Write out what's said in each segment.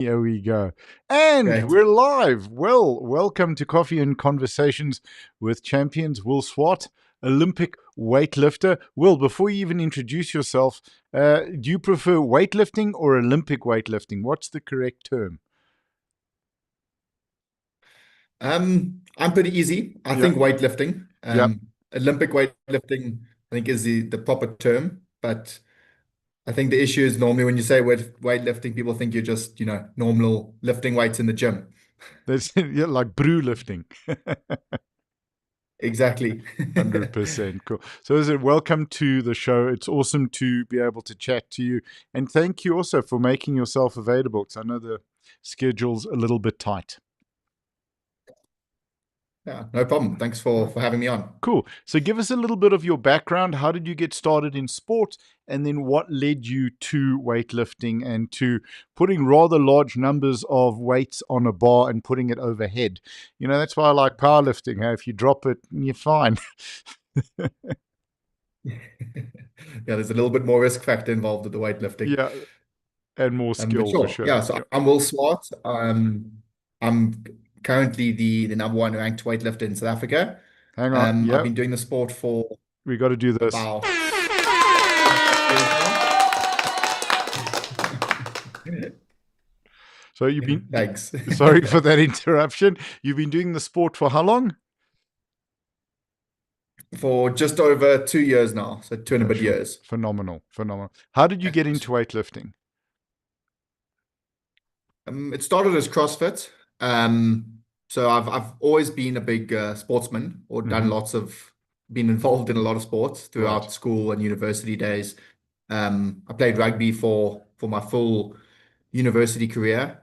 Here we go. And Great. we're live. Well, welcome to Coffee and Conversations with Champions. Will Swart, Olympic weightlifter. Will, before you even introduce yourself, do you prefer weightlifting or Olympic weightlifting? What's the correct term? I'm pretty easy. I Yeah, think weightlifting, yep. Olympic weightlifting, I think is the proper term. But I think the issue is normally when you say weightlifting, people think you're just, normal lifting weights in the gym. That's yeah, like brew lifting. Exactly. 100% cool. So, is it welcome to the show? It's awesome to be able to chat to you, and thank you also for making yourself available. Because I know the schedule's a little bit tight. Yeah, no problem. Thanks for having me on. Cool. So, give us a little bit of your background. How did you get started in sport, and then what led you to weightlifting and to putting rather large numbers of weights on a bar and putting it overhead? You know, that's why I like powerlifting. If you drop it, you're fine. Yeah, there's a little bit more risk factor involved with the weightlifting. Yeah, and more But skill for sure, sure. yeah. So Yeah. I'm Will Swart. I'm currently the number one ranked weightlifter in South Africa. Hang on. I've Yeah, been doing the sport for we got to do this. about 5 years now. So you've been, Thanks. sorry for that interruption. You've been doing the sport for how long? For just over 2 years now, so two and a Yeah, bit sure. years. Phenomenal, phenomenal. How did you get And into weightlifting? it started as CrossFit. So I've always been a big sportsman, or Hmm. been involved in a lot of sports Right, throughout school and university days. I played rugby for my full university career.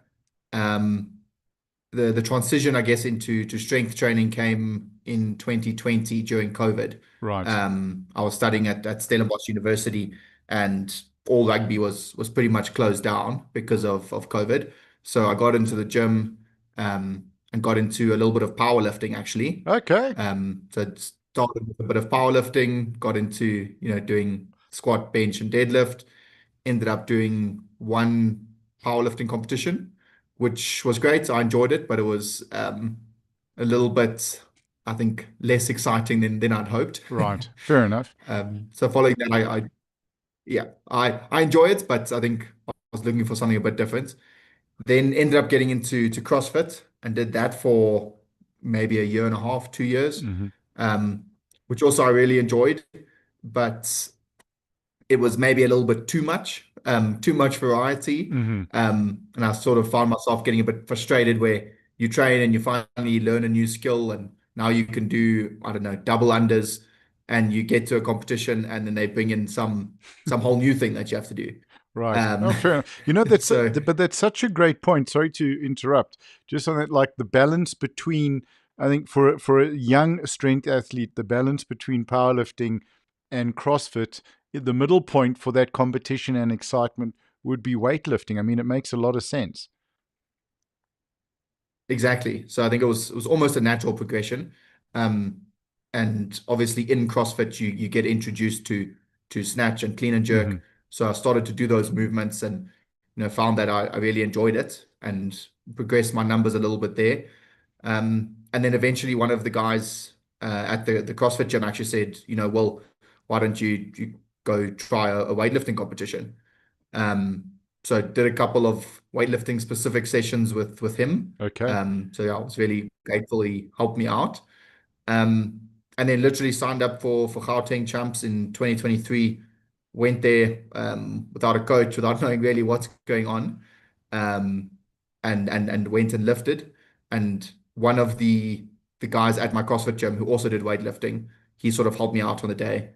Um, the transition, I guess, into to strength training came in 2020 during COVID. right. I was studying at Stellenbosch University, and all rugby was pretty much closed down because of COVID. So I got into the gym and got into a little bit of powerlifting actually. Okay, So it started with a bit of powerlifting, got into doing squat, bench, and deadlift. Ended up doing one powerlifting competition, which was great. I enjoyed it, but it was a little bit, I think, less exciting than I'd hoped. right. Fair enough. So following that, I enjoy it, but I think I was looking for something a bit different. Then ended up getting into CrossFit and did that for maybe a year and a half, 2 years, Hmm. um, which also I really enjoyed, but it was maybe a little bit too much variety. Hmm. And I sort of found myself getting a bit frustrated where you train and you finally learn a new skill, and now you can do, I don't know, double unders, and you get to a competition, and then they bring in some whole new thing that you have to do. Right. Um, Oh, fair enough. You know, so but that's such a great point. Sorry to interrupt. Just on that, like the balance between, I think for a young strength athlete, the balance between powerlifting and CrossFit, the middle point for that competition and excitement would be weightlifting. I mean, it makes a lot of sense. exactly. So I think it was almost a natural progression. Um, and obviously in CrossFit you get introduced to snatch and clean and Hmm. jerk. So I started to do those movements and found that I really enjoyed it and progressed my numbers a little bit there. And then eventually one of the guys at the CrossFit gym actually said, well, why don't you go try a weightlifting competition? Um, so I did a couple of weightlifting specific sessions with him. Okay. So yeah, I was really grateful he helped me out. Um, and then literally signed up for Gauteng Champs in 2023. Went there without a coach, without knowing really what's going on, um, and went and lifted. And one of the guys at my CrossFit gym who also did weightlifting, he sort of helped me out on the day.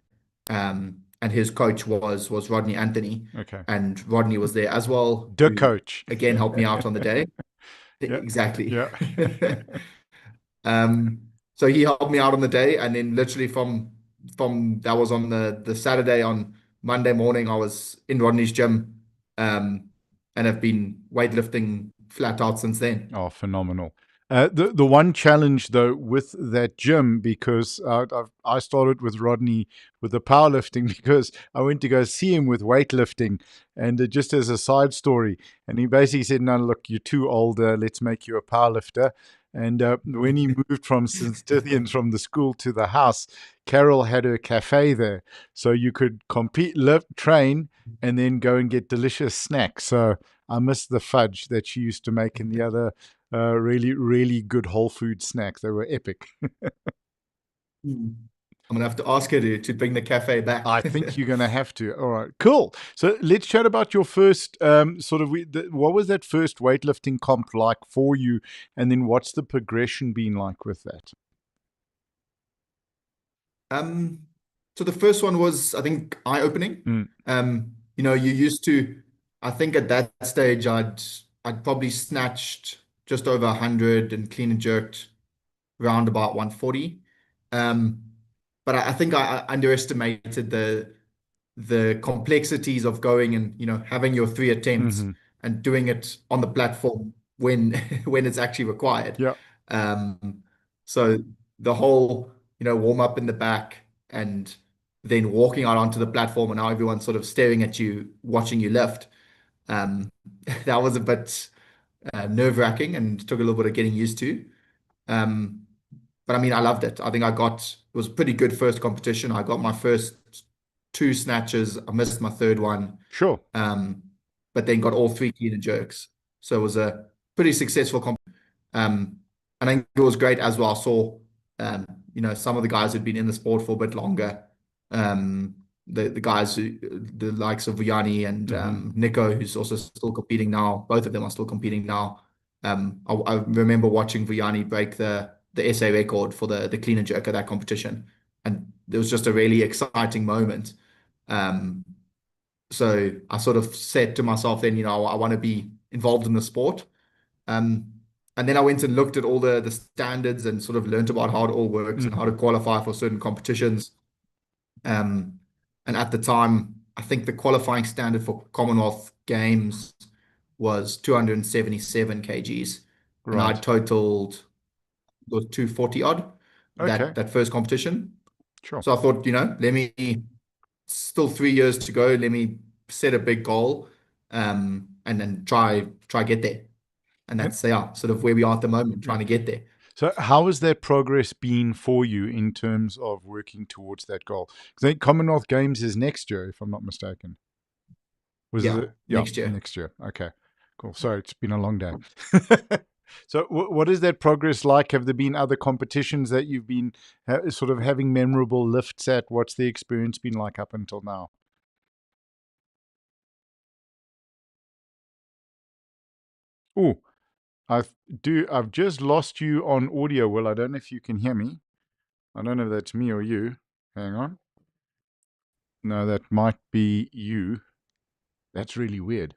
And his coach was Rodney Anthony, Okay. and Rodney was there as well The to coach. again help me out on the day. Yeah. Exactly. Yeah. So he helped me out on the day, and then literally from that was on the Saturday. On Monday morning, I was in Rodney's gym, and have been weightlifting flat out since then. Oh, phenomenal. The one challenge though with that gym, because I started with Rodney with the powerlifting because I went to go see him with weightlifting, and just as a side story, and he basically said, "No, look, you're too old. Let's make you a powerlifter." And when he moved from St. Stithians from the school to the house, Carol had her cafe there, so you could compete, lift, train, and then go and get delicious snacks. So I miss the fudge that she used to make in the other really, really good whole food snacks. They were epic. Mm. I'm gonna have to ask her to bring the cafe back. I think you're going to have to. All right, cool. So let's chat about your first sort of, what was that first weightlifting comp like for you? And then what's the progression been like with that? Um, so the first one was, I think, eye-opening. Mm, You used to, I think at that stage, I'd probably snatched just over 100 and clean and jerked around about 140. Um, but I think I underestimated the complexities of going and having your three attempts hmm. and doing it on the platform when when it's actually required. Yeah. Um, so the whole warm up in the back and then walking out onto the platform and now everyone's sort of staring at you, watching you lift. Um, that was a bit nerve-wracking and took a little bit of getting used to. Um, but I mean, I loved it. I think it was a pretty good first competition. I got my first two snatches. I missed my third one, Sure. um, but then got all three clean and jerks. So it was a pretty successful um, I think it was great as well. I saw, some of the guys who'd been in the sport for a bit longer. Um, the guys the likes of Vuyani and Hmm. Nico, who's also still competing now. Both of them are still competing now. I remember watching Vuyani break the SA record for the clean and jerk at that competition, and it was just a really exciting moment. Um, so I sort of said to myself then, I want to be involved in the sport. Um, and then I went and looked at all the standards and sort of learned about how it all works and how to Hmm. qualify for certain competitions. Um, and at the time, I think the qualifying standard for Commonwealth Games was 277 kgs, and I Right. totaled it was 240 odd Okay. that first competition. Sure. So I thought, let me still 3 years to go. Let me set a big goal, and then try get there. And And, that's sort of where we are at the moment, trying to okay. get there. So, how has that progress been for you in terms of working towards that goal? Because I think Commonwealth Games is next year, if I'm not mistaken. Was Yeah, it? Yeah, next year. next year. Okay, cool. Sorry, it's been a long day. So, what is that progress like? Have there been other competitions that you've been sort of having memorable lifts at? What's the experience been like up until now? Oh, I've just lost you on audio, Will. I don't know if you can hear me. I don't know if that's me or you. Hang on. No, that might be you. That's really weird.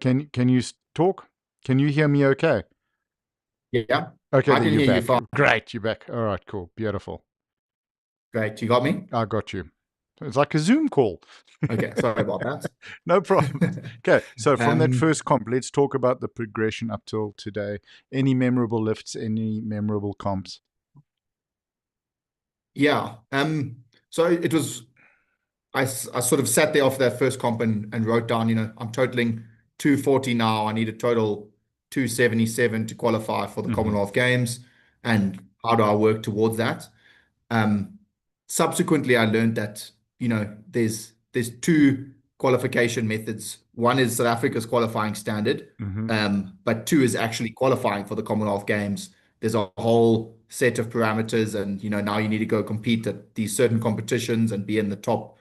Can you talk? Can you hear me okay? Yeah, Okay, I there can you're hear you back. fine. Great, you're back. All right, cool. Beautiful. Great. You got me? I got you. It's like a Zoom call. Okay, sorry about that. No problem. Okay, so from that Um, first comp, let's talk about the progression up till today. Any memorable lifts, any memorable comps? yeah. So it was I sort of sat there after that first comp and wrote down, I'm totaling 240 now. I need a total 277 to qualify for the Hmm. Commonwealth Games. And how do I work towards that? Um, Subsequently, I learned that there's two qualification methods. One is South Africa's qualifying standard, Hmm. but two is actually qualifying for the Commonwealth Games. There's a whole set of parameters, and now you need to go compete at these certain competitions and be in the top,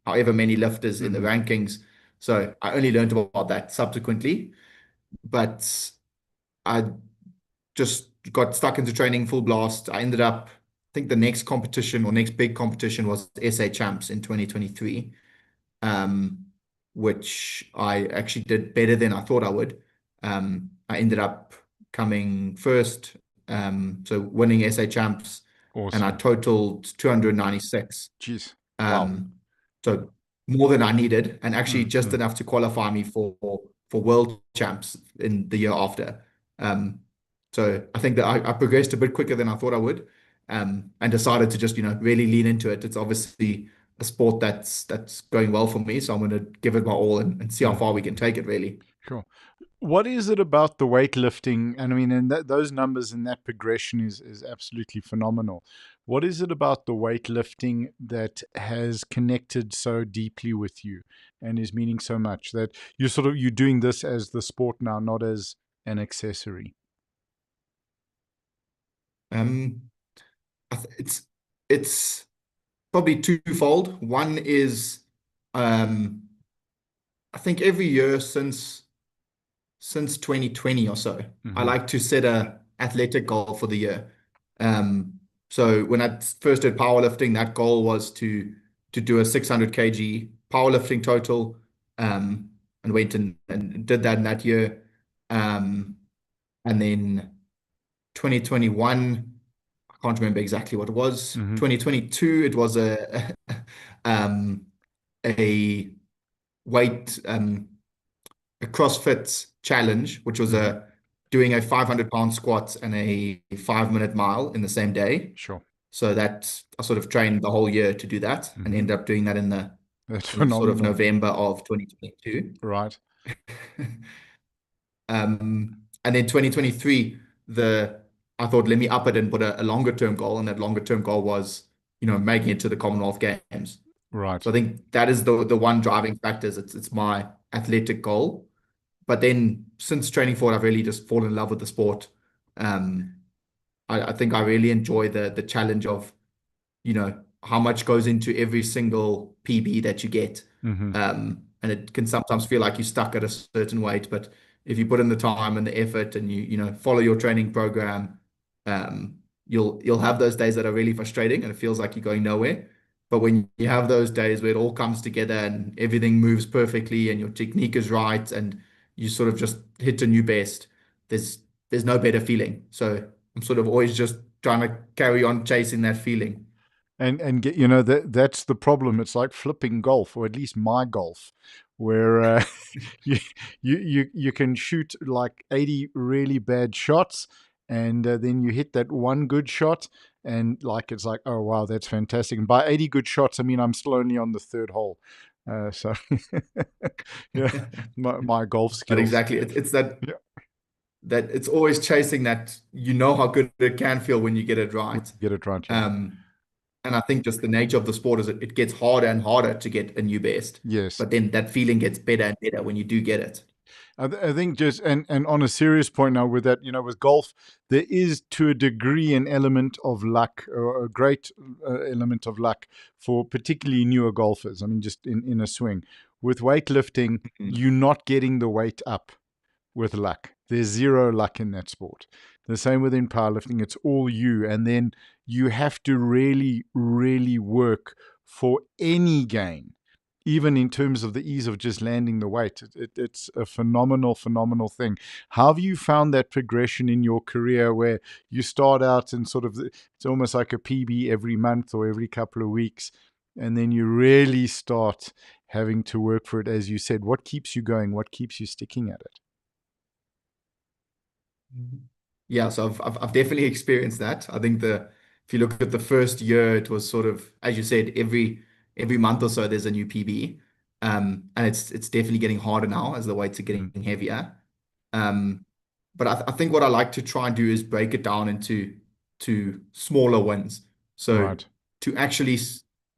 however many lifters in the Hmm. rankings. So I only learned about that subsequently, but I just got stuck into training full blast. I ended up, I think the next competition or next big competition was SA Champs in 2023, um, which I actually did better than I thought I would. I ended up coming first, so winning SA Champs, and I Awesome. totaled 296. Jeez. Wow. Um, so more than I needed, and actually just Mm-hmm. enough to qualify me for World Champs in the year after. Um, So I think that I progressed a bit quicker than I thought I would, and decided to just, really lean into it. It's obviously a sport that's going well for me, so I'm going to give it my all and see how Mm, far we can take it, really. sure. What is it about the weightlifting? And I mean, and those numbers and that progression is absolutely phenomenal. What is it about the weightlifting that has connected so deeply with you and is meaning so much that you're doing this as the sport now, not as an accessory? Um, it's probably twofold. One is, um, I think every year since 2020 or so, I Hmm. like to set a athletic goal for the year. Um, so when I first did powerlifting, that goal was to do a 600 kg powerlifting total, and went and did that in that year. Um, and then 2021, I can't remember exactly what it was. Hmm. 2022, it was um, a weight a CrossFit challenge, which was Hmm. a doing a 500-pound squat and a 5-minute mile in the same day. Sure. So that I sort of trained the whole year to do that and Hmm. ended up doing that in the That's sort of phenomenal. November of 2022. Right. And then 2023, I thought, let me up it and put a longer term goal, and that longer term goal was, making it to the Commonwealth Games. Right. So I think that is the one driving factor. Is it's my athletic goal. But then since training for it, I've really just fallen in love with the sport. Um, I think I really enjoy the challenge of, how much goes into every single PB that you get. Hmm. And it can sometimes feel like you're stuck at a certain weight, but if you put in the time and the effort and you follow your training program, you'll have those days that are really frustrating and it feels like you're going nowhere. But when you have those days where it all comes together and everything moves perfectly and your technique is right and you sort of just hit a new best, there's no better feeling. So I'm sort of always just trying to carry on chasing that feeling. And get that's the problem. It's like flipping golf, or at least my golf, where you, you can shoot like 80 really bad shots, and then you hit that one good shot, and like it's like, oh wow, that's fantastic. And by 80 good shots, I mean I'm still only on the third hole. So yeah, my golf But skills. exactly, it's that Yeah, that it's always chasing that, how good it can feel when you get it when right. you get it right, yeah. Um, and I think just the nature of the sport is it gets harder and harder to get a new best, Yes. but then that feeling gets better and better when you do get it. I think just and on a serious point now with that, with golf, there is to a degree an element of luck, or a great element of luck for particularly newer golfers. I mean, just in a swing. With weightlifting, Mhm. you're not getting the weight up with luck. There's zero luck in that sport. The same within powerlifting, it's all you. And then you have to really, really work for any gain, even in terms of the ease of just landing the weight. It's a phenomenal, phenomenal thing. How have you found that progression in your career where you start out and sort of, it's almost like a PB every month or every couple of weeks, and then you really start having to work for it, as you said? What keeps you going? What keeps you sticking at it? Yeah, so I've definitely experienced that. I think if you look at the first year, it was sort of, as you said, every month or so there's a new PB. And it's definitely getting harder now as the weights are getting Mm. heavier. Um, but I think what I like to try and do is break it down into smaller wins. So Right. to actually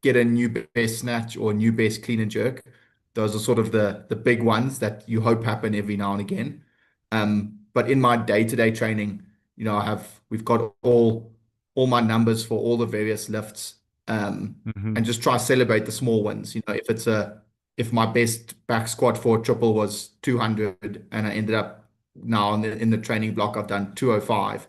get a new best snatch or a new best clean and jerk, those are sort of the big ones that you hope happen every now and again. But in my day-to-day training, we've got all my numbers for all the various lifts, Hmm. and just try to celebrate the small wins. If my best back squat for a triple was 200 and I ended up now in the training block I've done 205,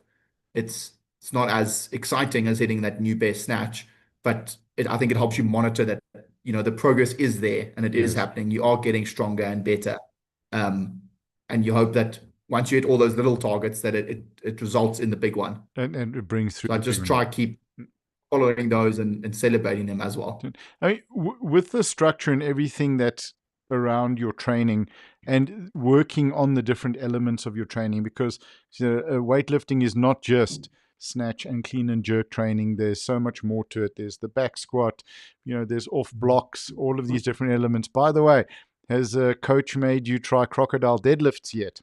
it's not as exciting as hitting that new best snatch, but I think it helps you monitor that, the progress is there and it is Yes. happening. You are getting stronger and better. Um, and you hope that once you hit all those little targets, that it results in the big one. And it brings through So I the big just one. try keep following those and celebrating them as well. I mean, with the structure and everything that around your training and working on the different elements of your training, because weightlifting is not just snatch and clean and jerk training. There's so much more to it. There's the back squat, there's off blocks, all of these different elements. By the way, has a coach made you try crocodile deadlifts yet?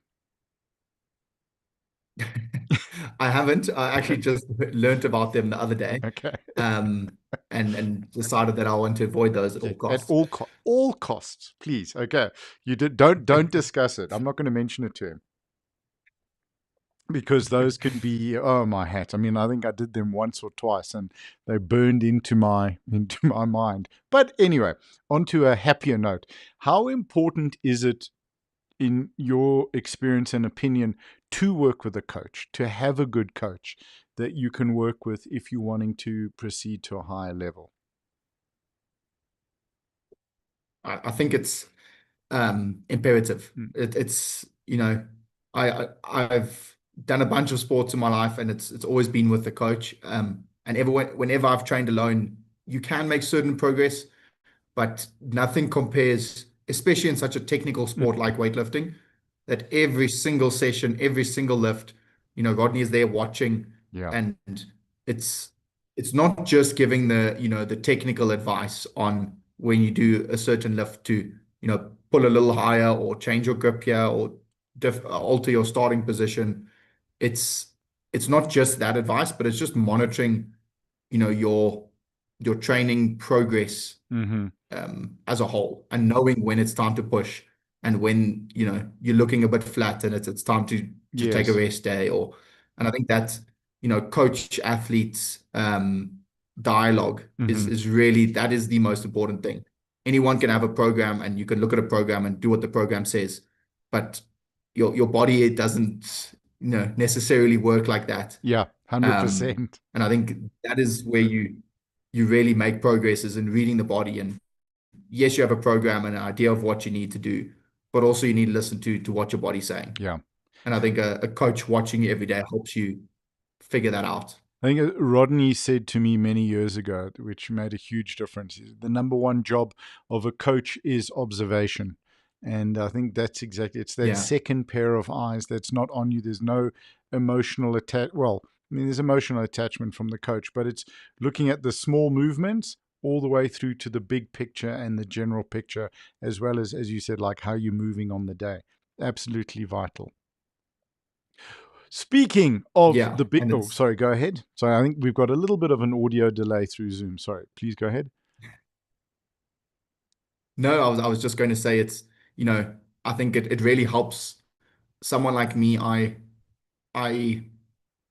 I haven't. I actually just learned about them the other day, Okay. um, and decided that I want to avoid those at all Okay. At costs. all costs, please. Okay. You don't discuss it. I'm not going to mention it to him, because those can be, oh my hat. I mean, I think I did them once or twice and they burned into my into my mind. But anyway, on to a happier note. How important is it, in your experience and opinion, to work with a coach, to have a good coach that you can work with if you're wanting to proceed to a higher level? I think it's imperative. Mm, It's I've done a bunch of sports in my life, and it's always been with the coach. And whenever I've trained alone, you can make certain progress, but nothing compares, especially in such a technical mm, sport like weightlifting, that every single session, every single lift, Rodney is there watching, yeah. and it's it's not just giving the technical advice on when you do a certain lift to, pull a little higher or change your grip here or alter your starting position. It's it's not just that advice, but it's just monitoring, your training progress Mm-hmm. as a whole, and knowing when it's time to push, and when you're looking a bit flat and it's time to take a Yes. rest day. And I think that coach athletes dialogue Mm-hmm. is really, that is the most important thing. Anyone can have a program, and you can look at a program and do what the program says, but your body, it doesn't necessarily work like that. Yeah. um 100%. and I think that is where you really make progress, is in reading the body. And yes, you have a program and an idea of what you need to do, but also you need to listen to what your body's saying. Yeah. And I think a coach watching you every day helps you figure that out. I think Rodney said to me many years ago, which made a huge difference. The number one job of a coach is observation. And I think that's exactly, it's that Yeah. second pair of eyes that's not on you. There's no emotional attach. Well, I mean, there's emotional attachment from the coach, but it's looking at the small movements all the way through to the big picture and the general picture, as well as you said, like how you're moving on the day. Absolutely vital. Speaking of Yeah. the big, And oh, it's sorry, go ahead. Sorry, I think we've got a little bit of an audio delay through Zoom. Sorry, please go ahead. No, I was just going to say, it's, I think it really helps someone like me. I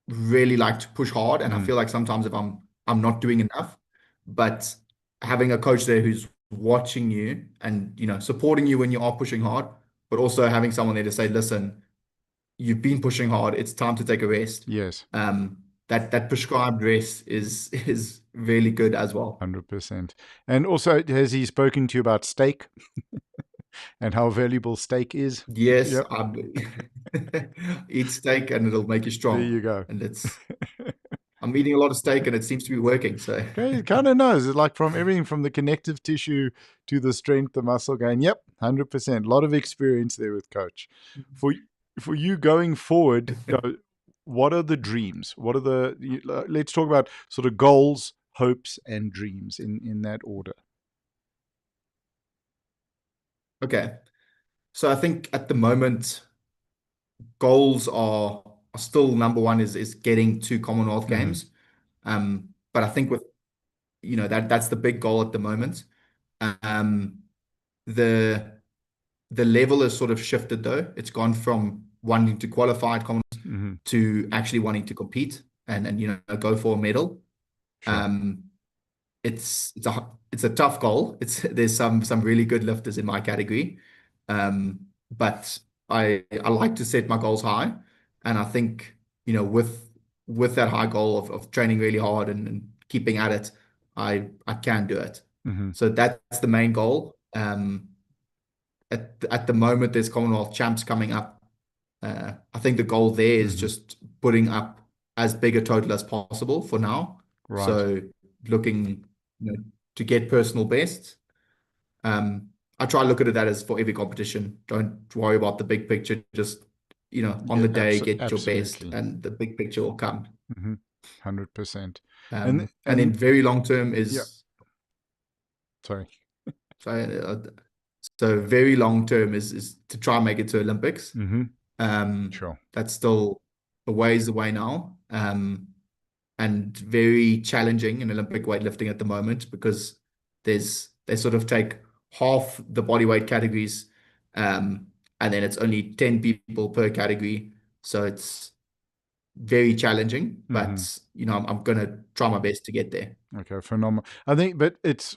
really like to push hard, and I Mm, feel like sometimes if I'm not doing enough, but having a coach there who's watching you and supporting you when you are pushing hard, but also having someone there to say, listen, you've been pushing hard, it's time to take a rest. yes, That prescribed rest is really good as well. 100%. And also, has he spoken to you about steak and how valuable steak is? Yes, Yep, I eat steak and it'll make you there strong. you go. And I'm eating a lot of steak and it seems to be working. So Okay, it kind of knows. It's like from everything from the connective tissue to the strength, the muscle gain. Yep, 100%. A lot of experience there with coach. For for you going forward, what are the dreams? What are let's talk about sort of goals, hopes, and dreams in that order. okay. So I think at the moment, goals are still number one, is getting to Commonwealth Hmm. Games. But I think with that's the big goal at the moment. Um, the the level has sort of shifted though. It's gone from wanting to qualify at Commonwealth Hmm. to actually wanting to compete and go for a medal. Sure. Um, it's a tough goal. There's some really good lifters in my category, but I like to set my goals high, and I think with that high goal of training really hard and keeping at it, I can do it. Hmm. So that's the main goal. At the moment, there's Commonwealth champs coming up. I think the goal there is Hmm. just putting up as big a total as possible for now. Right. So looking, to get personal bests. I try to look at that as for every competition. Don't worry about the big picture. Just, on Yeah, the day, get your best, absolutely. and the big picture will come. 100%. And then And very long term yeah, is sorry. so so very long term is to try and make it to Olympics. Mm-hmm. Um, Sure. that's still a ways away now. And very challenging in Olympic weightlifting at the moment because they sort of take half the body weight categories, um, and then it's only 10 people per category. So it's very challenging, Mm-hmm. but I'm gonna try my best to get there. Okay, phenomenal. I think, but it's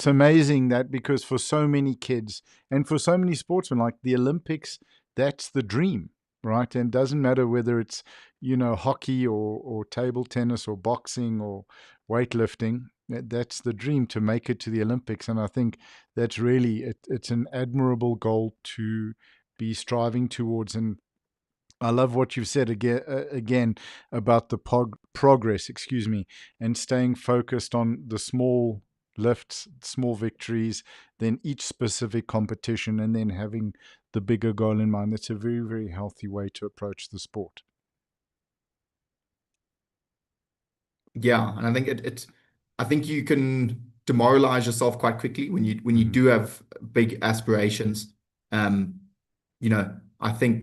amazing that because for so many kids and for so many sportsmen, like the Olympics, that's the dream, right? And it doesn't matter whether it's hockey or table tennis or boxing or weightlifting. That's the dream, to make it to the Olympics, and I think that's really it's an admirable goal to be striving towards. And I love what you've said again about the progress, excuse me, and staying focused on the small lifts, small victories, then each specific competition, and then having the bigger goal in mind. That's a very, very healthy way to approach the sport. Yeah, and I think I think you can demoralize yourself quite quickly when you Mm-hmm. do have big aspirations. I think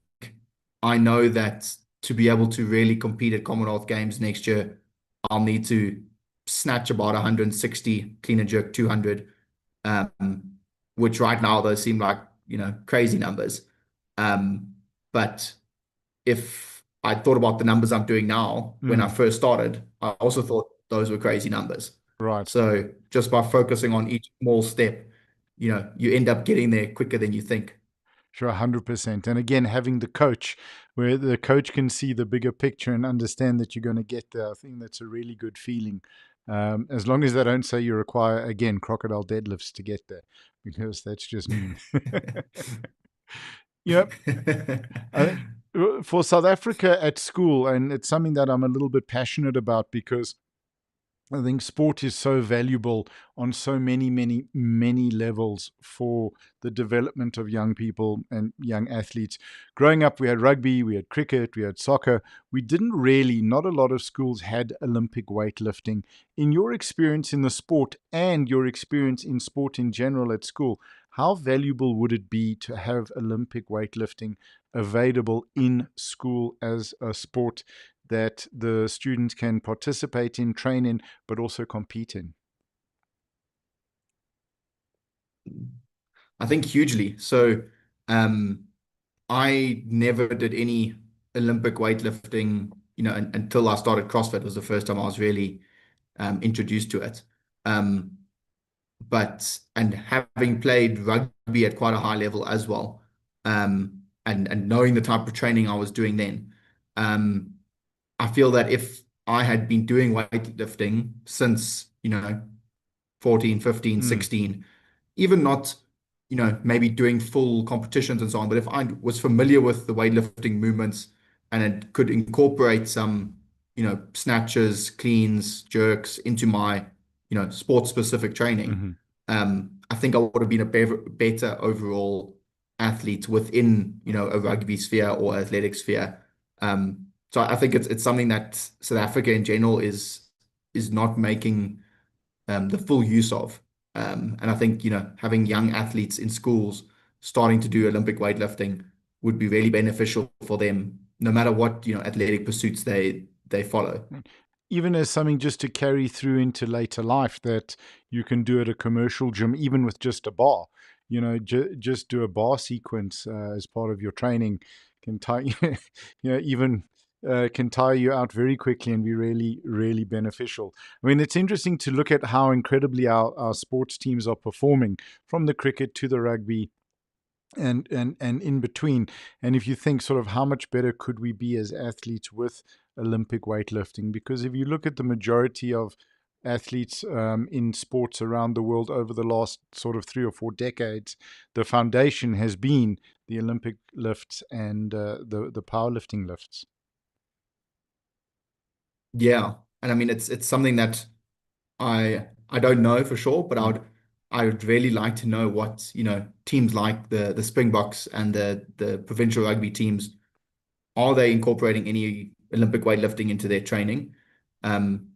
I know that to be able to really compete at Commonwealth Games next year, I'll need to snatch about 160, clean and jerk 200, um, which right now those seem like, crazy numbers. But if I thought about the numbers I'm doing now, when I Mm, first started, I also thought those were crazy numbers. right. So just by focusing on each small step, you end up getting there quicker than you think. Sure, 100%. And again, having the coach, where the coach can see the bigger picture and understand that you're going to get there, I think that's a really good feeling. As long as they don't say you require, again, crocodile deadlifts to get there, because that's just mean. Yep. I think for South Africa at school, and it's something that I'm a little bit passionate about because I think sport is so valuable on so many, many, many levels for the development of young people and young athletes. Growing up, we had rugby, we had cricket, we had soccer. We didn't really, not a lot of schools had Olympic weightlifting. In your experience in the sport and your experience in sport in general at school, how valuable would it be to have Olympic weightlifting available in school as a sport that the students can participate in, train in, but also compete in? I think hugely. So, um, I never did any Olympic weightlifting, until I started CrossFit was the first time I was really introduced to it. Um, and having played rugby at quite a high level as well, and knowing the type of training I was doing then, um, I feel that if I had been doing weightlifting since, 14, 15, Mm, 16, even not, maybe doing full competitions and so on, but if I was familiar with the weightlifting movements and it could incorporate some, snatches, cleans, jerks into my, sports specific training, hmm I think I would have been a better overall athlete within, a rugby sphere or athletic sphere. So I think it's something that South Africa in general is not making the full use of. And I think, having young athletes in schools starting to do Olympic weightlifting would be really beneficial for them, no matter what, athletic pursuits they follow. Even as something just to carry through into later life, that you can do at a commercial gym, even with just a bar. Just do a bar sequence as part of your training can tie even can tire you out very quickly and be really, really beneficial. I mean, it's interesting to look at how incredibly our sports teams are performing, from the cricket to the rugby and in between. And if you think sort of how much better could we be as athletes with Olympic weightlifting, because if you look at the majority of athletes in sports around the world over the last sort of 3 or 4 decades, the foundation has been the Olympic lifts and the powerlifting lifts. Yeah. And I mean, it's something that I don't know for sure, but Mm. I would really like to know what, teams like the Springboks and the provincial rugby teams, are they incorporating any Olympic weightlifting into their training? Um,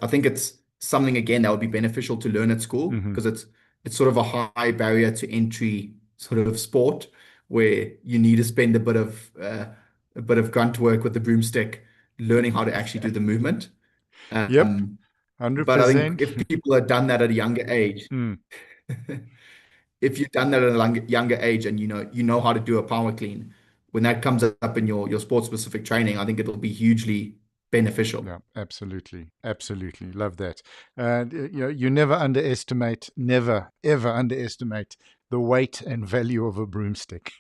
I think it's something again that would be beneficial to learn at school Hmm. because it's sort of a high barrier to entry sort of sport where you need to spend a bit of grunt work with the broomstick, learning how to actually do the movement. Yep, Um, but I think 100%. if people had done that at a younger age, Mm, if you've done that at a younger age and you know how to do a power clean, when that comes up in your sports specific training, I think it'll be hugely beneficial. yeah, absolutely. Absolutely. Love that. And, you never underestimate, never, ever underestimate the weight and value of a broomstick.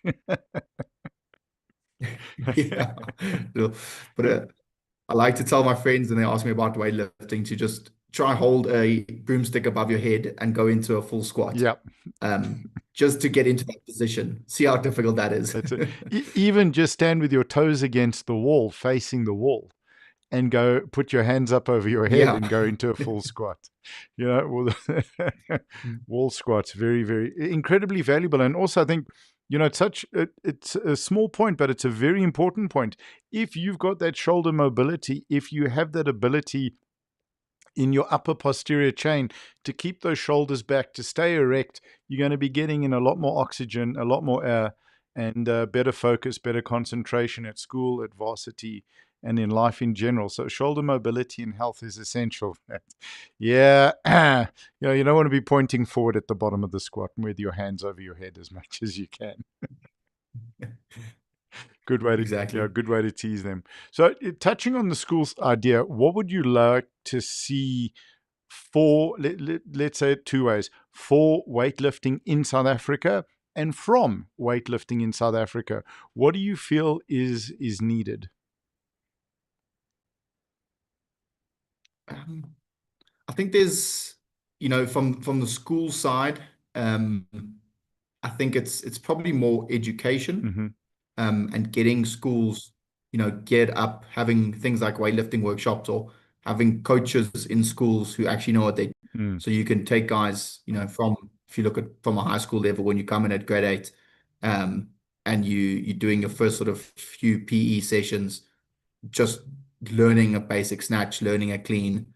Yeah. So, but I like to tell my friends when they ask me about weightlifting to just try hold a broomstick above your head and go into a full squat, Yeah, just to get into that position. See how difficult that is. that's it. Even just stand with your toes against the wall, facing the wall, and go put your hands up over your head Yeah. and go into a full squat. Wall squats, very, very incredibly valuable. And also, I think, it's a small point, but it's a very important point. If you've got that shoulder mobility, if you have that ability in your upper posterior chain to keep those shoulders back, to stay erect, you're going to be getting in a lot more oxygen, a lot more air, and better focus, better concentration at school, at varsity, and in life in general. So shoulder mobility and health is essential. Yeah, you don't want to be pointing forward at the bottom of the squat with your hands over your head as much as you can. Good way to Exactly. good way to tease them. So, touching on the school's idea, what would you like to see for let's say it two ways: for weightlifting in South Africa and from weightlifting in South Africa? What do you feel is needed? Um, I think there's, from the school side, um, I think it's probably more education, Mm-hmm. and getting schools, get up, having things like weightlifting workshops or having coaches in schools who actually know what they. Mm, So you can take guys, from if you look at from a high school level when you come in at grade 8, um, and you're doing your first sort of few PE sessions, just learning a basic snatch, learning a clean,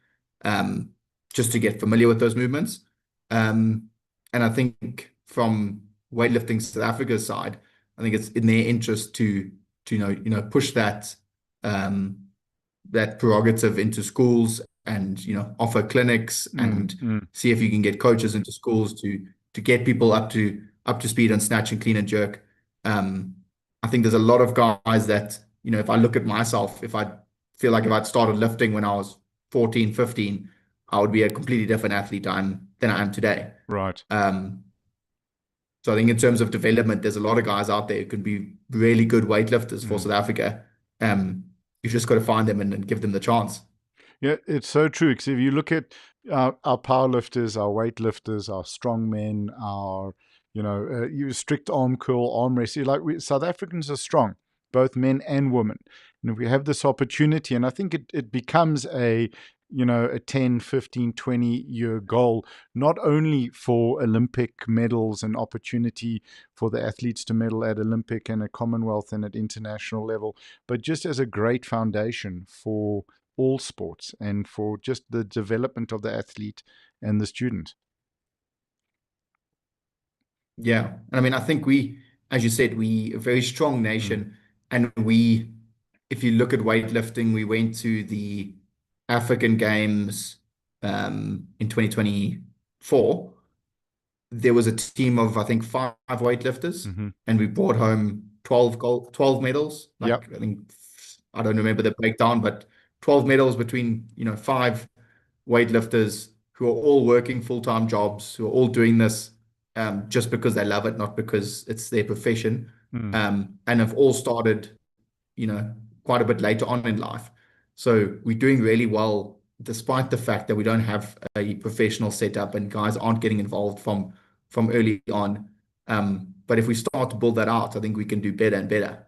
um, just to get familiar with those movements. Um, and I think from weightlifting South Africa's side, I think it's in their interest to push um, that prerogative into schools and offer clinics mm, and mm. see if you can get coaches into schools to get people up to speed on snatch and clean and jerk. I think there's a lot of guys that, if I look at myself, if I feel like if I'd started lifting when I was 14, 15, I would be a completely different athlete than I am today. Right. Um, so I think in terms of development, there's a lot of guys out there who can be really good weightlifters for Mm. South Africa. You've just got to find them and give them the chance. Yeah, it's so true. Because if you look at our powerlifters, our weightlifters, our strongmen, our you strict arm curl, arm wrestle, South Africans are strong, both men and women. And if we have this opportunity, and I think it becomes a 10, 15, 20-year goal, not only for Olympic medals and opportunity for the athletes to medal at Olympic and at Commonwealth and at international level, but just as a great foundation for all sports and for just the development of the athlete and the student. Yeah. And I mean, I think as you said, we a very strong Mm. nation. And if you look at weightlifting, we went to the African Games in 2024. There was a team of, I think, five weightlifters, Hmm. and we brought home 12 medals. Yep. Like, I think, I don't remember the breakdown, but 12 medals between, five weightlifters who are all working full-time jobs, who are all doing this just because they love it, not because it's their profession, Mm. and have all started, quite a bit later on in life. So we're doing really well, despite the fact that we don't have a professional setup and guys aren't getting involved from early on. But if we start to build that out, I think we can do better and better.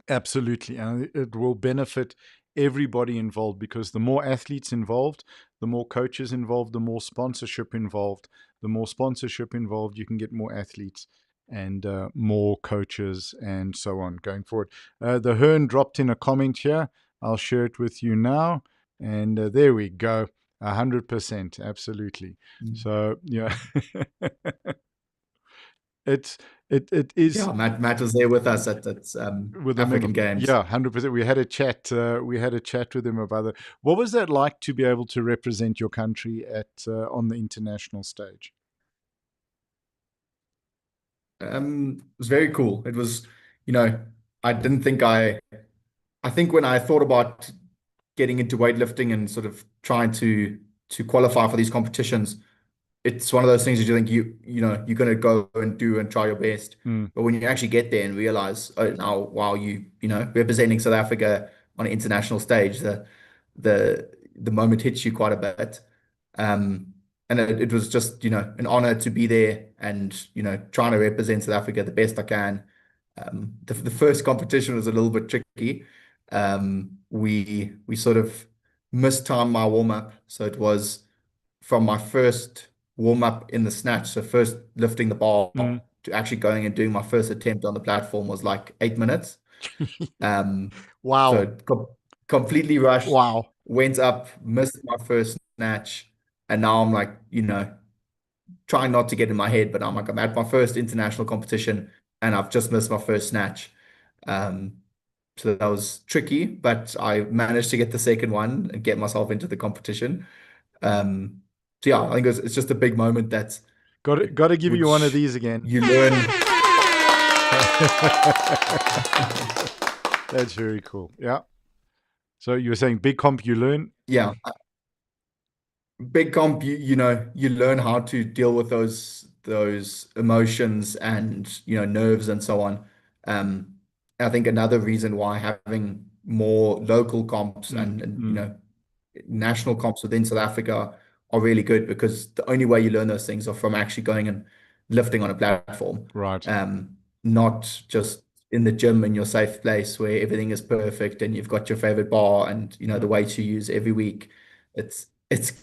Absolutely. And it will benefit everybody involved because the more athletes involved, the more coaches involved, the more sponsorship involved, the more sponsorship involved, you can get more athletes and more coaches and so on going forward. The Hearn dropped in a comment here. I'll share it with you now. And there we go. 100%. Absolutely. So, yeah, it's, it is Yeah, Matt was there with us at with a member. African Games. Yeah, 100%. We had a chat. We had a chat with him about that. What was that like to be able to represent your country at on the international stage? It was very cool. It was, you know, I didn't think I think when I thought about getting into weightlifting and sort of trying to qualify for these competitions, it's one of those things that you think you're going to go and do and try your best. Mm, But when you actually get there and realize, oh, now wow, representing South Africa on an international stage, the moment hits you quite a bit. Um, and it was just, an honor to be there and, trying to represent South Africa the best I can. The first competition was a little bit tricky. We sort of mistimed my warm up. So it was from my first warm up in the snatch, so first lifting the bar mm. to actually going and doing my first attempt on the platform was like 8 minutes. Um, Wow. so completely rushed, Wow. went up, missed my first snatch, and now I'm like, trying not to get in my head, but I'm at my first international competition and I've just missed my first snatch. Um, so that was tricky, but I managed to get the second one and get myself into the competition. So yeah, I think it's just a big moment Got to give you one of which these again. you learn. That's very cool. Yeah. So you were saying big comp you learn? Yeah, big comp, you learn how to deal with those emotions and nerves and so on. Um, I think another reason why having more local comps Mm, and mm. national comps within South Africa are really good because the only way you learn those things are from actually going and lifting on a platform, Right. not just in the gym in your safe place where everything is perfect and you've got your favorite bar and the Mm. weights you use every week. It's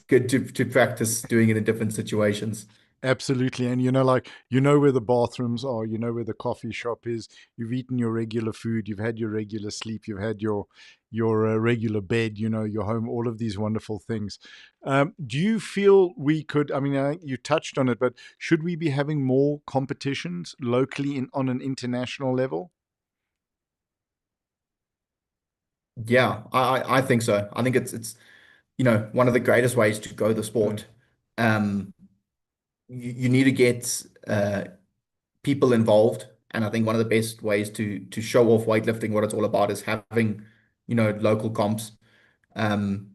good to practice doing it in different situations. Absolutely. And like, where the bathrooms are, where the coffee shop is, you've eaten your regular food, you've had your regular sleep, you've had your regular bed, your home, all of these wonderful things. Do you feel we could, I mean, I think you touched on it, but should we be having more competitions locally on an international level? Yeah, I think so. I think it's one of the greatest ways to grow the Mm, sport. Um, you need to get people involved. And I think one of the best ways to show off weightlifting, what it's all about, is having, local comps. Um,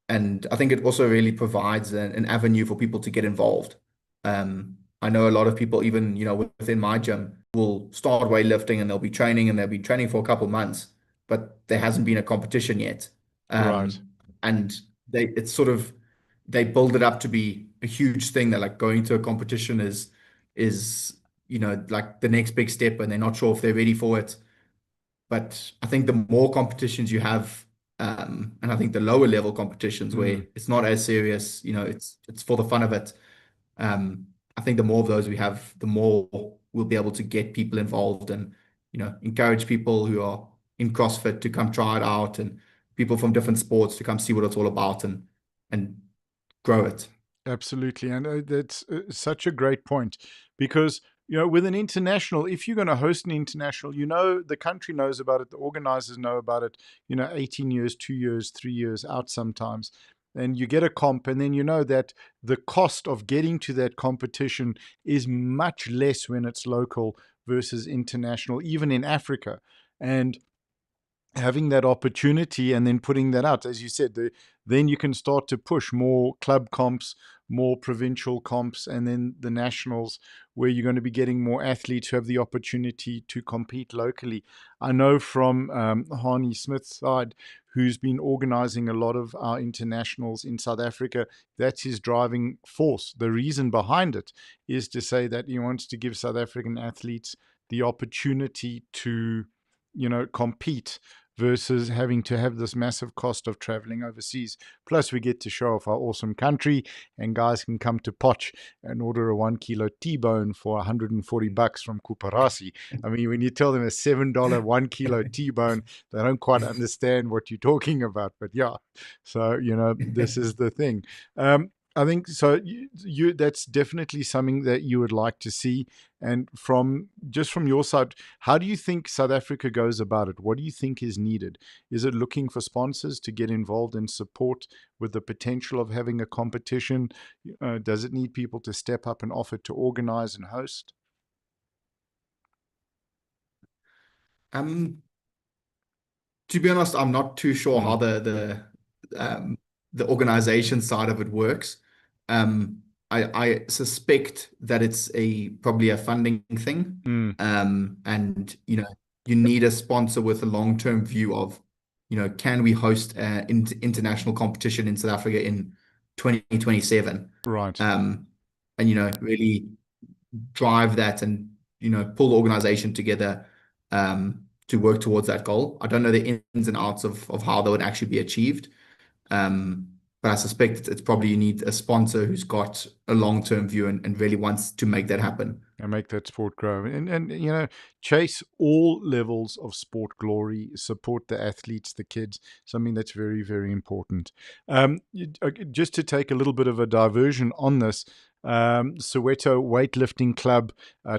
and I think it also really provides an avenue for people to get involved. I know a lot of people, even, within my gym, will start weightlifting and they'll be training for a couple months, but there hasn't been a competition yet. right. And it's sort of, they build it up to be a huge thing that like going to a competition is, like the next big step and they're not sure if they're ready for it. But I think the more competitions you have, and I think the lower level competitions Mm. where it's not as serious, it's for the fun of it. I think the more of those we have, the more we'll be able to get people involved and encourage people who are in CrossFit to come try it out and people from different sports to come see what it's all about and grow it. Absolutely. And that's such a great point because, with an international, if you're going to host an international, the country knows about it, the organizers know about it, 18 years, 2 years, 3 years out sometimes. And you get a comp, and then you know that the cost of getting to that competition is much less when it's local versus international, even in Africa. And having that opportunity and then putting that out, as you said, then you can start to push more club comps, more provincial comps, and then the nationals, where you're going to be getting more athletes who have the opportunity to compete locally. I know from Harney Smith's side, who's been organizing a lot of our internationals in South Africa, that's his driving force. The reason behind it is to say that he wants to give South African athletes the opportunity to compete versus having to have this massive cost of traveling overseas. Plus, we get to show off our awesome country, and guys can come to Poch and order a 1 kilo T-bone for $140 from Kuparasi. I mean, when you tell them a $7 1 kilo T-bone, they don't quite understand what you're talking about. But yeah, so this is the thing. I think so. That's definitely something that you would like to see. And from your side, how do you think South Africa goes about it? What do you think is needed? Is it looking for sponsors to get involved and support with the potential of having a competition? Does it need people to step up and offer to organize and host? Um, to be honest, I'm not too sure how Mm, the organization side of it works. I suspect that it's a probably a funding thing. mm, And you need a sponsor with a long-term view of, can we host an international competition in South Africa in 2027? right. Um, and really drive that and pull the organization together to work towards that goal. I don't know the ins and outs of how that would actually be achieved. But I suspect it's probably you need a sponsor who's got a long-term view and really wants to make that happen. And make that sport grow. And chase all levels of sport glory, support the athletes, the kids, something that's very, very important. Just to take a little bit of a diversion on this, Soweto Weightlifting Club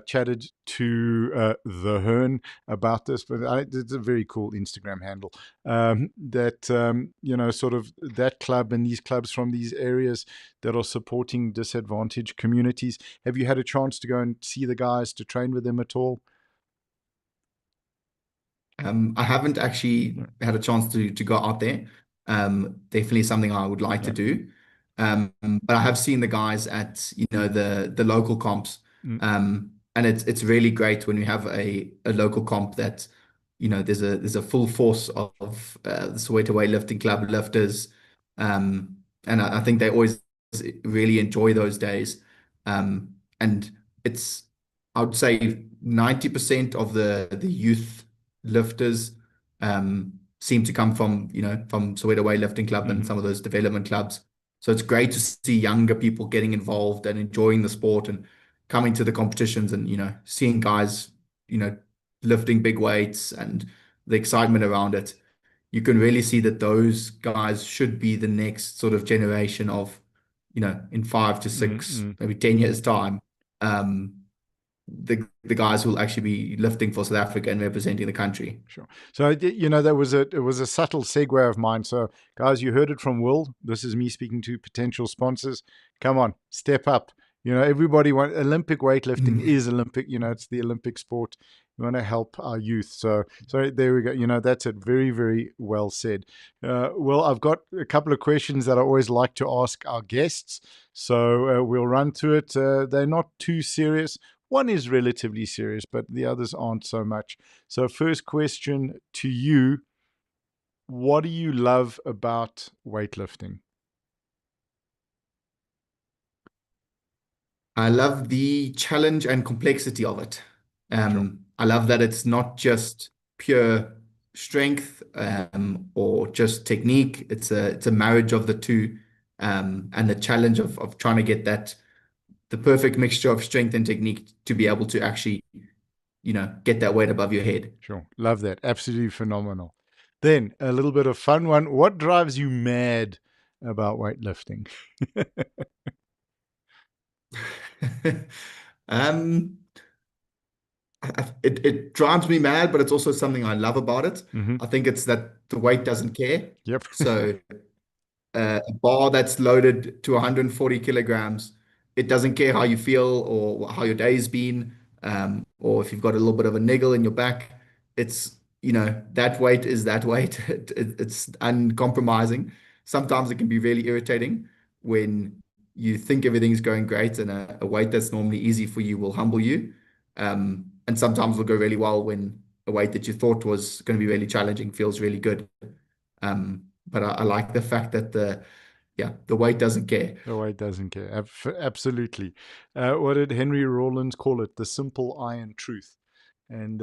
chatted to The Hearn about this, but it's a very cool Instagram handle. Sort of that club and these clubs from these areas that are supporting disadvantaged communities. Have you had a chance to go and see the guys, to train with them at all? I haven't actually had a chance to go out there. Definitely something I would like to Yeah. do. But I have seen the guys at the local comps. Mm, And it's really great when we have a local comp that there's a full force of the Soweto Weightlifting Club lifters. And I think they always really enjoy those days. And it's I would say 90% of the youth lifters seem to come from Soweto Weightlifting Club and mhm, some of those development clubs. So it's great to see younger people getting involved and enjoying the sport and coming to the competitions and seeing guys you know lifting big weights and the excitement around it. You can really see that those guys should be the next sort of generation of in 5 to 6, mm. maybe 10 years time. Um, the guys who will actually be lifting for South Africa and representing the country. Sure. So there was a subtle segue of mine. So guys, you heard it from Will. This is me speaking to potential sponsors. Come on, step up. Everybody want Olympic weightlifting Mm. is Olympic. It's the Olympic sport. We want to help our youth. So there we go. That's it. Very, very well said. Well, I've got a couple of questions that I always like to ask our guests. So we'll run through it. They're not too serious. One is relatively serious, but the others aren't so much. So, first question to you: what do you love about weightlifting? I love the challenge and complexity of it. Sure. I love that it's not just pure strength or just technique. It's a marriage of the two, and the challenge of trying to get the perfect mixture of strength and technique to be able to actually, get that weight above your head. Sure. Love that. Absolutely phenomenal. Then, a little bit of fun one. What drives you mad about weightlifting? Um, it drives me mad, but it's also something I love about it. Hmm. I think it's that the weight doesn't care. Yep. So a bar that's loaded to 140 kilograms, it doesn't care how you feel or how your day's been, or if you've got a little bit of a niggle in your back. It's, that weight is that weight. It's uncompromising. Sometimes it can be really irritating when you think everything's going great and a weight that's normally easy for you will humble you. And sometimes will go really well when a weight that you thought was going to be really challenging feels really good. But I like the fact that the weight doesn't care. The weight doesn't care. Absolutely. What did Henry Rollins call it? The simple iron truth. and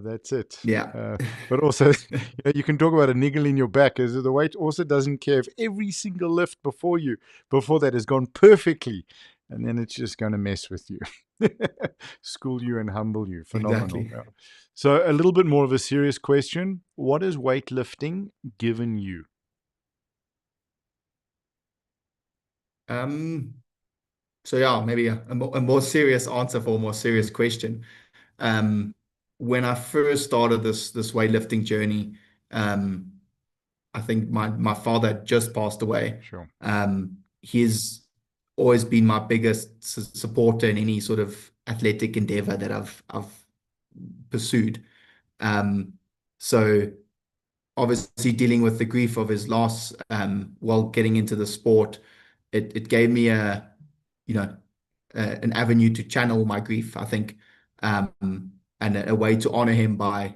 that's it. Yeah. But also, you can talk about a niggle in your back. As the weight also doesn't care if every single lift before that has gone perfectly, and then it's just going to mess with you, school you and humble you. Phenomenal. Exactly. Yeah. So a little bit more of a serious question: what has weightlifting given you? Um, so yeah, maybe a more serious answer for a more serious Mm, question. Um, when I first started this weightlifting journey, um, I think my father had just passed away. sure. He's always been my biggest supporter in any sort of athletic endeavor that I've pursued. Um, so obviously dealing with the grief of his loss, while getting into the sport, it gave me you know, an avenue to channel my grief, I think, um, and a way to honor him by,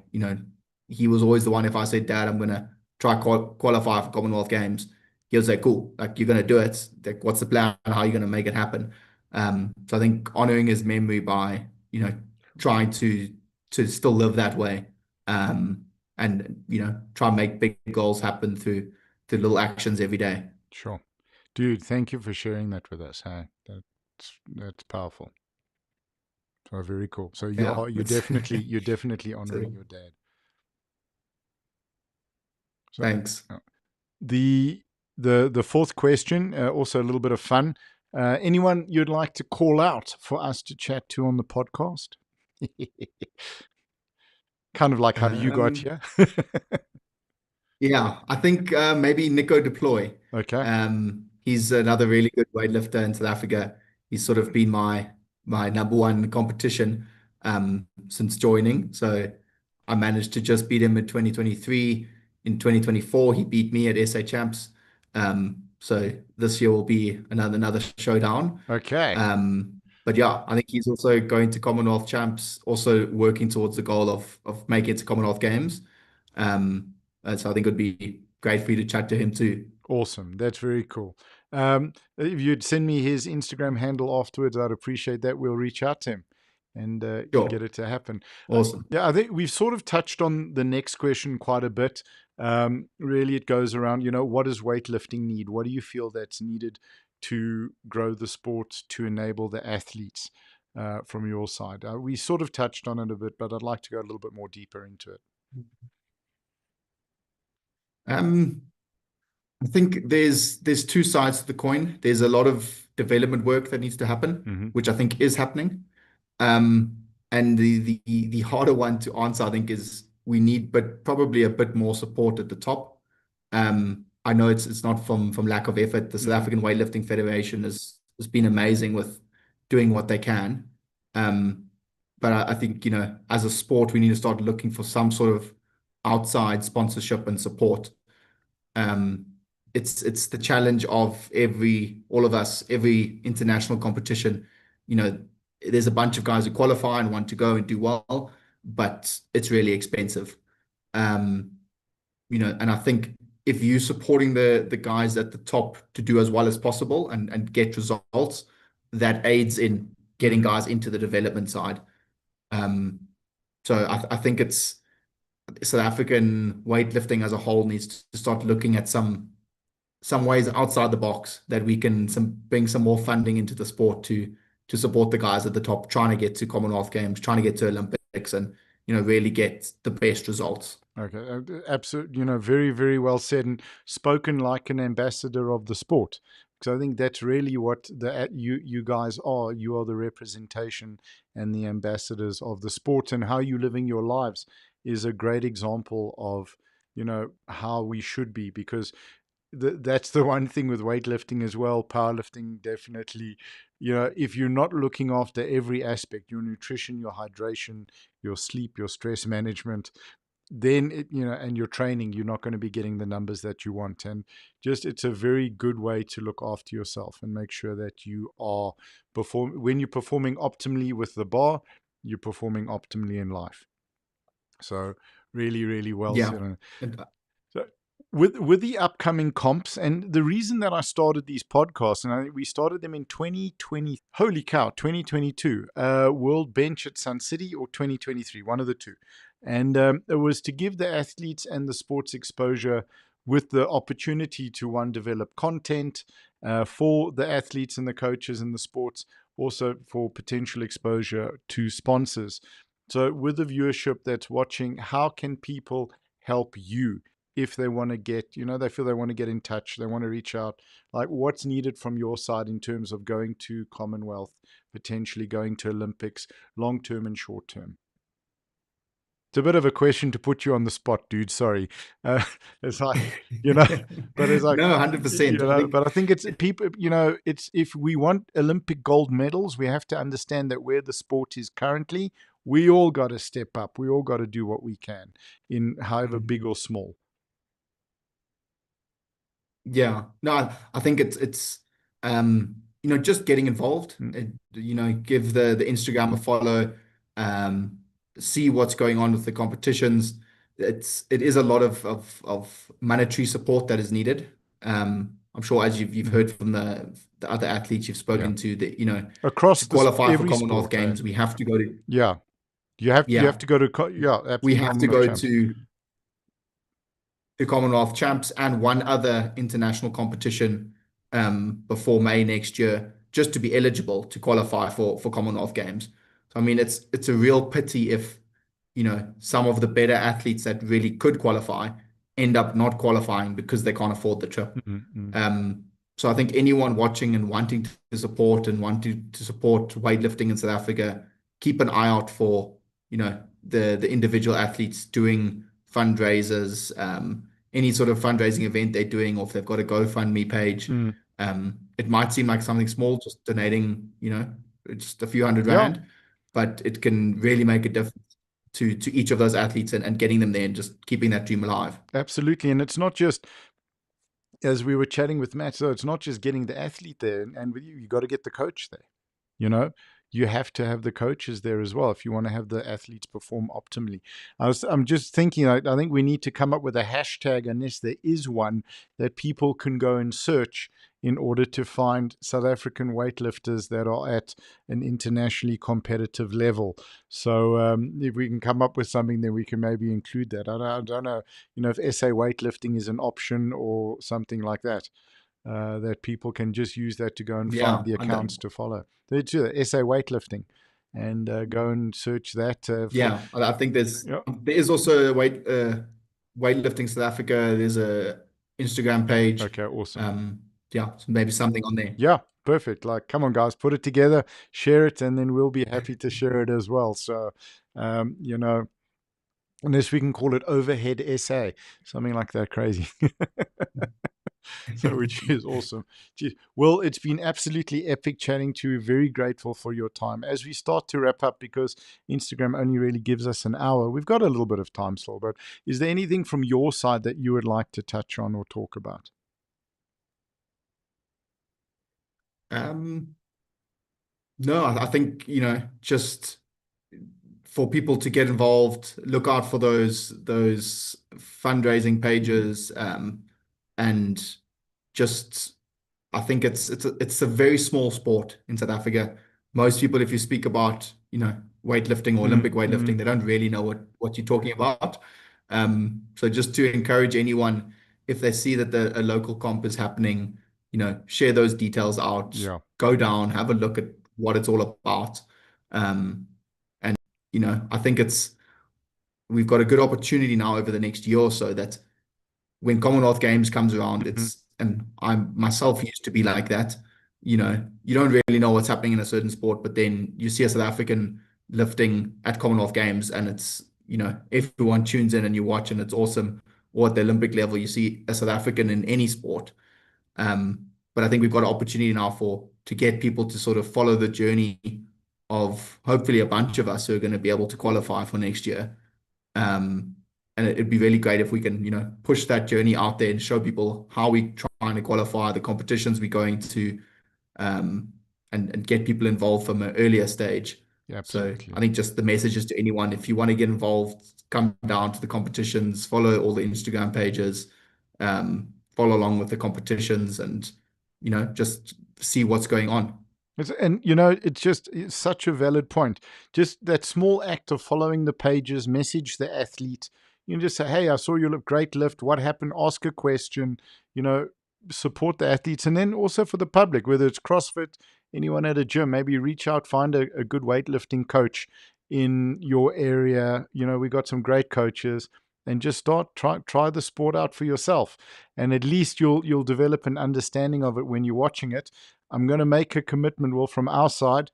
he was always the one. If I said, Dad, I'm gonna try qualify for Commonwealth Games, he'll say, cool, like you're gonna do it. Like, what's the plan? How are you gonna make it happen? So I think honoring his memory by, trying to still live that way. And try and make big goals happen through little actions every day. Sure. Dude, thank you for sharing that with us. Hey, that's powerful. So very cool. So Yeah, it's you're definitely honoring so your dad. So thanks. uh, the the fourth question, also a little bit of fun. Anyone you'd like to call out for us to chat to on the podcast? Kind of like how you got Um, here. yeah, I think maybe Nico Deploy. Okay. He's another really good weightlifter in South Africa. He's sort of been my number one competition since joining. So I managed to just beat him in 2023. In 2024, he beat me at SA Champs. So this year will be another showdown. Okay. But yeah, I think he's also going to Commonwealth Champs, also working towards the goal of making it to Commonwealth Games. And so I think it would be great for you to chat to him too. Awesome. That's very cool. If you'd send me his Instagram handle afterwards, I'd appreciate that. We'll reach out to him and get Sure. it to happen. Awesome. Yeah, I think we've sort of touched on the next question quite a bit. Really, it goes around, what does weightlifting need? What do you feel that's needed to grow the sport, to enable the athletes from your side? We sort of touched on it a bit, but I'd like to go a little bit more deeper into it. Um, I think there's two sides to the coin. There's a lot of development work that needs to happen, Hmm. which I think is happening. And the harder one to answer, I think, is we need, but probably a bit more support at the top. I know it's not from lack of effort. The South Hmm. African Weightlifting Federation has been amazing with doing what they can. Um, but I think, as a sport, we need to start looking for some sort of outside sponsorship and support. Um, it's the challenge of all of us, every international competition. You know, there's a bunch of guys who qualify and want to go and do well, but it's really expensive. Um, and I think if you're supporting the guys at the top to do as well as possible and get results, that aids in getting Hmm. guys into the development side. Um, so I think it's South African weightlifting as a whole needs to start looking at some ways outside the box that we can bring some more funding into the sport to support the guys at the top, trying to get to Commonwealth Games, trying to get to Olympics, and really get the best results. Okay, absolutely. Very, very well said and spoken like an ambassador of the sport. Because I think that's really what you guys are. You are the representation and the ambassadors of the sport, and how you living your lives is a great example of how we should be. Because that's the one thing with weightlifting as well, powerlifting definitely. If you're not looking after every aspect, your nutrition, your hydration, your sleep, your stress management, then and your training, you're not going to be getting the numbers that you want. And just, it's a very good way to look after yourself and make sure that you are when you're performing optimally with the bar, you're performing optimally in life. So really, really well Yeah. said. And So with the upcoming comps, and the reason that I started these podcasts, and we started them in 2020, holy cow, 2022, World Bench at Sun City, or 2023, one of the two. And it was to give the athletes and the sports exposure with the opportunity to, one, develop content for the athletes and the coaches and the sports, also for potential exposure to sponsors. So with the viewership that's watching, how can people help you if they want to get, they feel they want to get in touch, they want to reach out, like what's needed from your side in terms of going to Commonwealth, potentially going to Olympics, long term and short term? It's a bit of a question to put you on the spot, dude. Sorry. It's like, but it's like, No, 100%. I think, but I think it's people, it's, if we want Olympic gold medals, we have to understand that where the sport is currently, we all got to step up. We all got to do what we can, in however big or small. yeah, no, I think it's just getting involved. Give the Instagram a follow, um, see what's going on with the competitions. It is a lot of monetary support that is needed. I'm sure, as you've heard from the other athletes you've Yeah. spoken to, that Across to qualify for every Commonwealth sport, Games, we have to go to yeah, you have yeah to go to we absolutely, have to Commonwealth go champs. to Commonwealth champs and one other international competition before May next year, just to be eligible to qualify for Commonwealth Games. So I mean, it's a real pity if some of the better athletes that really could qualify end up not qualifying because they can't afford the trip. Mm-hmm. So I think anyone watching and wanting to support and wanting to support weightlifting in South Africa, keep an eye out for the individual athletes doing fundraisers, any sort of fundraising event they're doing, or if they've got a GoFundMe page. Mm. It might seem like something small, just donating, just a few hundred Yeah, rand, but it can really make a difference to each of those athletes and getting them there and just keeping that dream alive. absolutely. And it's not just, as we were chatting with Matt, so it's not just getting the athlete there, and with you got to get the coach there. You know, you have to have the coaches there as well if you want to have the athletes perform optimally. I'm just thinking, I think we need to come up with a hashtag, unless there is one, that people can go and search in order to find South African weightlifters that are at an internationally competitive level. So if we can come up with something, then we can maybe include that. I don't know, if SA weightlifting is an option or something like that. That people can just use that to go and find Yeah, the accounts to follow. They do SA weightlifting, and go and search that for. yeah. I think Yeah. there is also a weightlifting South Africa. There's a Instagram page. Okay. Awesome. Um, yeah, so maybe something on there. Yeah. Perfect. Like, come on, guys, put it together, share it, and then we'll be happy to share it as well. So, unless we can call it Overhead SA, something like that, crazy. So, which is awesome. Well, it's been absolutely epic chatting to you. Very grateful for your time. As we start to wrap up, because Instagram only really gives us an hour, we've got a little bit of time still, but is there anything from your side that you would like to touch on or talk about? Um, no, I think, just for people to get involved, look out for those fundraising pages, and just I think it's a very small sport in South Africa. Most people, if you speak about, weightlifting or Olympic weightlifting, Mm. they don't really know what you're talking about. So just to encourage anyone, if they see that a local comp is happening, share those details out, Yeah. go down, have a look at what it's all about. And I think we've got a good opportunity now over the next year or so that when Commonwealth Games comes around, Mhm. and I myself used to be like that. You don't really know what's happening in a certain sport, but then you see a South African lifting at Commonwealth Games, and it's everyone tunes in and you watch, and it's awesome. Or at the Olympic level, you see a South African in any sport. But I think we've got an opportunity now to get people to sort of follow the journey of hopefully a bunch of us who are going to be able to qualify for next year. Um, and it'd be really great if we can, push that journey out there and show people how we trying to qualify, the competitions we're going to, um, and get people involved from an earlier stage. So I Absolutely. think just the messages to anyone, if you want to get involved, come down to the competitions, follow all the Instagram pages, follow along with the competitions and, just see what's going on. And it's such a valid point. Just that small act of following the pages, message the athlete. You can just say, "Hey, I saw you look great lift. What happened?" Ask a question. You know, support the athletes, and then also for the public, whether it's CrossFit, anyone at a gym, maybe reach out, find a good weightlifting coach in your area. We got some great coaches, and just try the sport out for yourself, and at least you'll develop an understanding of it when you're watching it. I'm going to make a commitment, Will, from our side.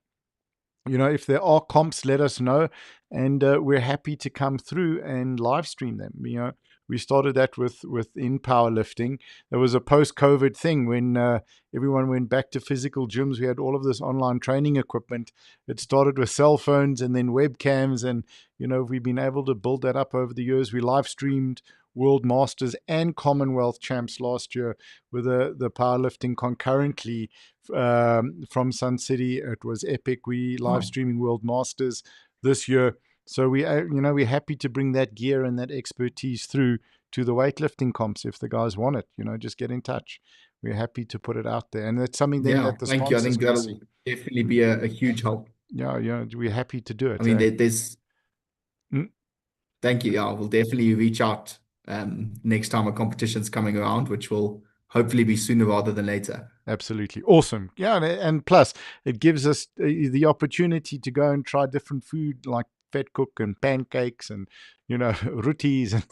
If there are comps, let us know, and we're happy to come through and live stream them. We started that within powerlifting. There was a post-COVID thing when everyone went back to physical gyms. We had all of this online training equipment. It started with cell phones and then webcams, and we've been able to build that up over the years. We live streamed World Masters and Commonwealth Champs last year with the powerlifting concurrently from Sun City. It was epic. We live Oh, streaming World Masters this year. So we're happy to bring that gear and that expertise through to the weightlifting comps. If the guys want it, just get in touch. We're happy to put it out there, and that's something then yeah, that the thank you. I sponsors think can see. that'll definitely be a huge help. Yeah, we're happy to do I it. mean, Eh? there's Mm, thank you. Yeah, we'll definitely reach out next time a competition's coming around, which will hopefully be sooner rather than later. Absolutely awesome. Yeah, and plus it gives us the opportunity to go and try different food like fat cook and pancakes and rotis and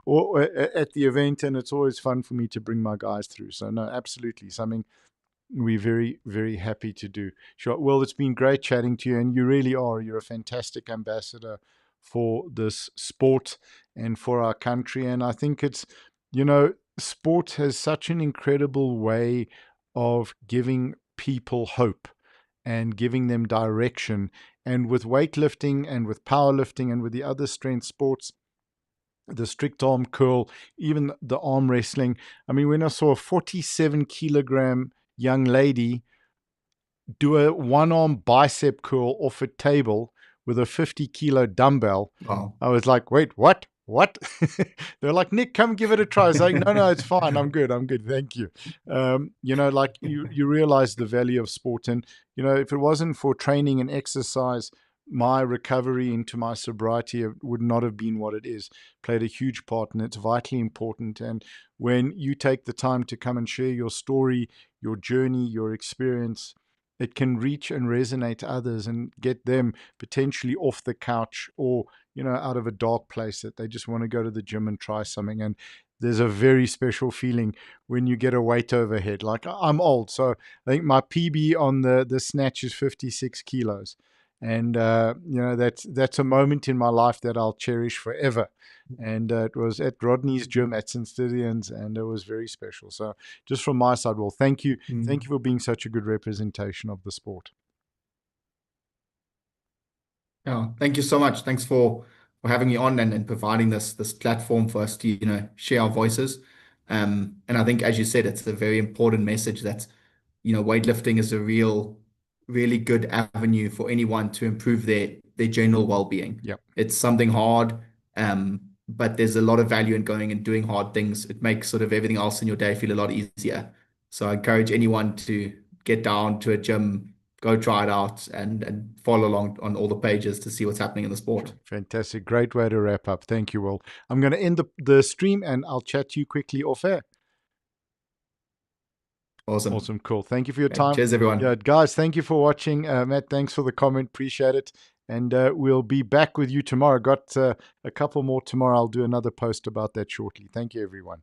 or at the event, and it's always fun for me to bring my guys through. So no, absolutely something we're very, very happy to do. Sure. Well, it's been great chatting to you, and you really are. You're a fantastic ambassador for this sport and for our country. And I think sport has such an incredible way of giving people hope and giving them direction. And with weightlifting and with powerlifting and with the other strength sports, the strict arm curl, even the arm wrestling. I mean, when I saw a 47-kilogram young lady do a one arm bicep curl off a table with a 50-kilo dumbbell, Wow. I was like, wait, what? What? They're like, Nick, come give it a try. I was like, no, it's fine. I'm good. Thank you. Like you realize the value of sport. And, if it wasn't for training and exercise, my recovery into my sobriety would not have been what it is. Played a huge part, and it's vitally important. And when you take the time to come and share your story, your journey, your experience, it can reach and resonate to others and get them potentially off the couch or out of a dark place that they just want to go to the gym and try something. And there's a very special feeling when you get a weight overhead. Like, I'm old, so I think my PB on the snatch is 56 kilos. And that's a moment in my life that I'll cherish forever. And it was at Rodney's gym at St. Stithians, and it was very special. So just from my side, well, thank you. Thank you Mm. for being such a good representation of the sport. Yeah, thank you so much. Thanks for having me on and providing this platform for us to, share our voices. And I think, as you said, it's a very important message that, weightlifting is a really good avenue for anyone to improve their general well-being. Yep. It's something hard, but there's a lot of value in going and doing hard things. It makes sort of everything else in your day feel a lot easier. So I encourage anyone to get down to a gym, go try it out, and follow along on all the pages to see what's happening in the sport. Fantastic. Great way to wrap up. Thank you, Will. I'm going to end the stream, and I'll chat to you quickly off air. Awesome. Awesome. Cool. Thank you for your Okay, time. cheers, everyone. Yeah, guys, thank you for watching. Matt, thanks for the comment. Appreciate it. And we'll be back with you tomorrow. Got a couple more tomorrow. I'll do another post about that shortly. Thank you, everyone.